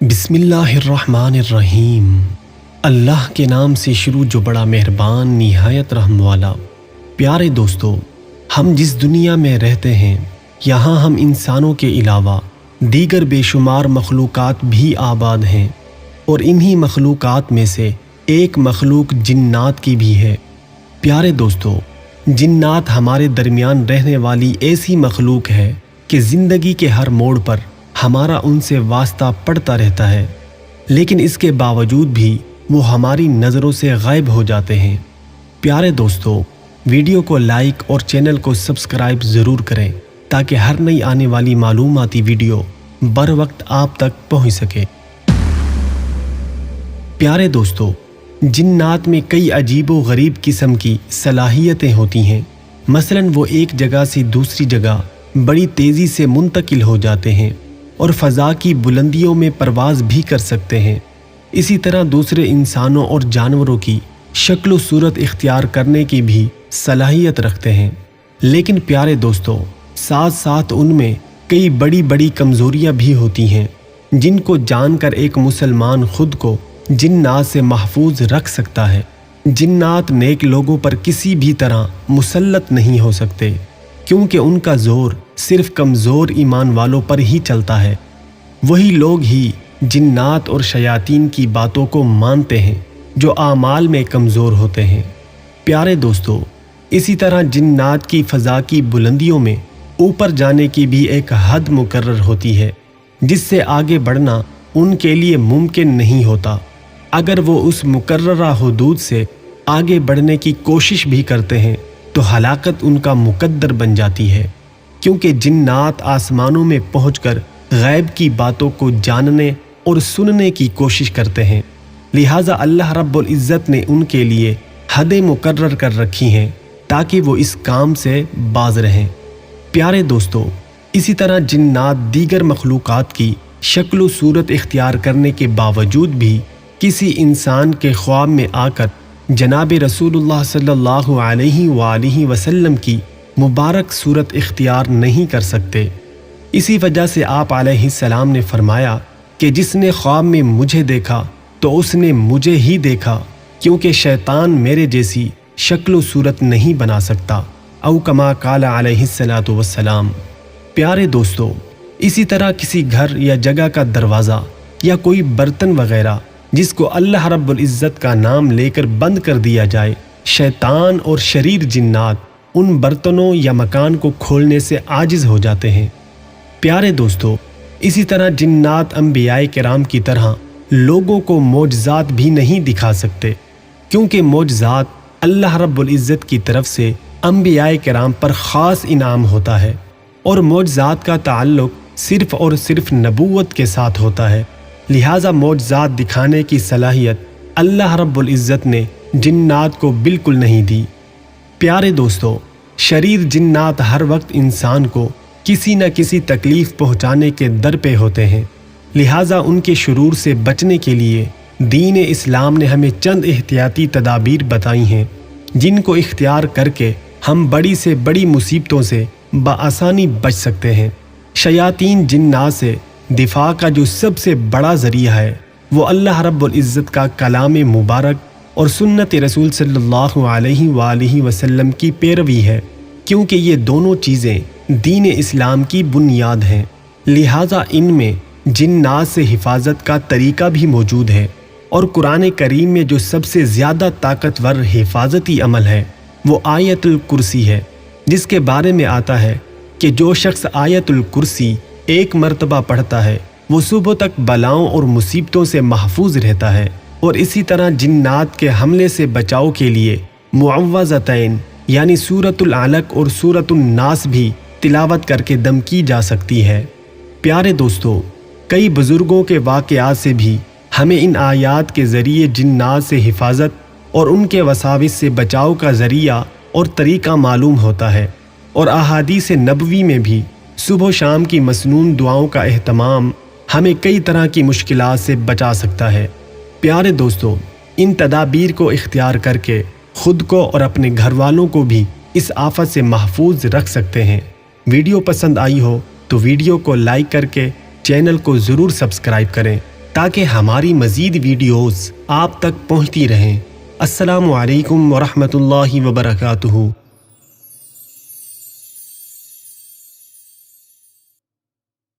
बिस्मिल्लाहिर्रहमानिर्रहीम। अल्लाह के नाम से शुरू जो बड़ा मेहरबान निहायत रहम वाला। प्यारे दोस्तों, हम जिस दुनिया में रहते हैं यहाँ हम इंसानों के अलावा दीगर बेशुमार मखलूक़ात भी आबाद हैं और इन्हीं मखलूक़ात में से एक मखलूक जिन्नात की भी है। प्यारे दोस्तों, जिन्नात हमारे दरमियान रहने वाली ऐसी मखलूक है कि ज़िंदगी के हर मोड़ पर हमारा उनसे वास्ता पड़ता रहता है, लेकिन इसके बावजूद भी वो हमारी नज़रों से गायब हो जाते हैं। प्यारे दोस्तों, वीडियो को लाइक और चैनल को सब्सक्राइब ज़रूर करें ताकि हर नई आने वाली मालूमाती वीडियो बर वक्त आप तक पहुंच सके। प्यारे दोस्तों, जिन्नात में कई अजीबो गरीब किस्म की सलाहियतें होती हैं। मसलन वो एक जगह से दूसरी जगह बड़ी तेज़ी से मुंतकिल हो जाते हैं और फ़ज़ा की बुलंदियों में परवाज़ भी कर सकते हैं। इसी तरह दूसरे इंसानों और जानवरों की शक्ल सूरत इख्तियार करने की भी सलाहियत रखते हैं। लेकिन प्यारे दोस्तों, साथ साथ उनमें कई बड़ी बड़ी कमज़ोरियाँ भी होती हैं जिनको जानकर एक मुसलमान खुद को जिन्नात से महफूज रख सकता है। जिन्नात नेक लोगों पर किसी भी तरह मुसल्लत नहीं हो सकते क्योंकि उनका ज़ोर सिर्फ कमज़ोर ईमान वालों पर ही चलता है। वही लोग ही जिन्नात और शयातीन की बातों को मानते हैं जो आमाल में कमज़ोर होते हैं। प्यारे दोस्तों, इसी तरह जिन्नात की फ़ज़ा की बुलंदियों में ऊपर जाने की भी एक हद मुकर्रर होती है जिससे आगे बढ़ना उनके लिए मुमकिन नहीं होता। अगर वो उस मुकर्ररा हुदूद से आगे बढ़ने की कोशिश भी करते हैं तो हलाकत उनका मुकद्दर बन जाती है, क्योंकि जिन्नात आसमानों में पहुंचकर गैब की बातों को जानने और सुनने की कोशिश करते हैं। लिहाजा अल्लाह रब्बुल इज़्ज़त ने उनके लिए हदें मुकर्रर कर रखी हैं ताकि वो इस काम से बाज रहें। प्यारे दोस्तों, इसी तरह जिन्नात दीगर मखलूक़ात की शक्ल सूरत इख्तियार करने के बावजूद भी किसी इंसान के ख्वाब में आकर जनाब रसूलुल्लाह सल्लल्लाहु अलैहि वसल्लम की मुबारक सूरत इख्तियार नहीं कर सकते। इसी वजह से आप अलैहिस्सलाम ने फरमाया कि जिसने ख्वाब में मुझे देखा तो उसने मुझे ही देखा, क्योंकि शैतान मेरे जैसी शक्ल सूरत नहीं बना सकता। औ कमा काला अलैहिस्सलातु वस्सलाम। प्यारे दोस्तों, इसी तरह किसी घर या जगह का दरवाज़ा या कोई बर्तन वगैरह जिसको अल्लाह रब्बुल इज़्ज़त का नाम लेकर बंद कर दिया जाए, शैतान और शरीर जिन्नात उन बर्तनों या मकान को खोलने से आजिज़ हो जाते हैं। प्यारे दोस्तों, इसी तरह जिन्नात अंबियाए किराम की तरह लोगों को मोजज़ात भी नहीं दिखा सकते, क्योंकि मोजज़ात अल्लाह रब्बुल इज़्ज़त की तरफ से अंबियाए किराम पर ख़ास इनाम होता है और मोजज़ात का ताल्लुक़ सिर्फ़ और सिर्फ नबूवत के साथ होता है। लिहाजा मोजज़ात दिखाने की सलाहियत अल्लाह रब्बुल इज़्ज़त ने जिन्नात को बिल्कुल नहीं दी। प्यारे दोस्तों, शरीर जिन्नात हर वक्त इंसान को किसी न किसी तकलीफ़ पहुँचाने के दर पे होते हैं। लिहाजा उनके शुरूर से बचने के लिए दीन इस्लाम ने हमें चंद एहतियाती तदाबीर बताई हैं जिनको इख्तियार करके हम बड़ी से बड़ी मुसीबतों से बआसानी बच सकते हैं। शयातीन जिन्नात से दिफा का जो सबसे बड़ा ज़रिया है वो अल्लाह रब्बुल इज़्ज़त का कलाम मुबारक और सुन्नत रसूल सल्लल्लाहु अलैहि वसल्लम की पैरवी है, क्योंकि ये दोनों चीज़ें दीन इस्लाम की बुनियाद हैं। लिहाजा इनमें जिन्नात से हिफाजत का तरीका भी मौजूद है और कुरान करीम में जो सबसे ज़्यादा ताकतवर हिफाजती अमल है वो आयतुल कुर्सी है, जिसके बारे में आता है कि जो शख्स आयतुल कुर्सी एक मर्तबा पढ़ता है वो सुबह तक बलाओं और मुसीबतों से महफूज रहता है। और इसी तरह जिन्नात के हमले से बचाव के लिए मुअव्वज़तैन यानी सूरतुल अलक और सूरतुल नास भी तिलावत करके दम की जा सकती है। प्यारे दोस्तों, कई बुज़ुर्गों के वाक़यात से भी हमें इन आयात के ज़रिए जिन्नात से हिफाजत और उनके वसाविस से बचाव का ज़रिया और तरीक़ा मालूम होता है। और अहादीस नबवी में भी सुबह शाम की मसनून दुआओं का एहतमाम हमें कई तरह की मुश्किलात से बचा सकता है। प्यारे दोस्तों, इन तदाबीर को इख्तियार करके ख़ुद को और अपने घर वालों को भी इस आफत से महफूज रख सकते हैं। वीडियो पसंद आई हो तो वीडियो को लाइक करके चैनल को ज़रूर सब्सक्राइब करें تاکہ ہماری مزید ویڈیوز آپ تک پہنچتی رہیں۔ السلام علیکم ورحمۃ اللہ وبرکاتہ۔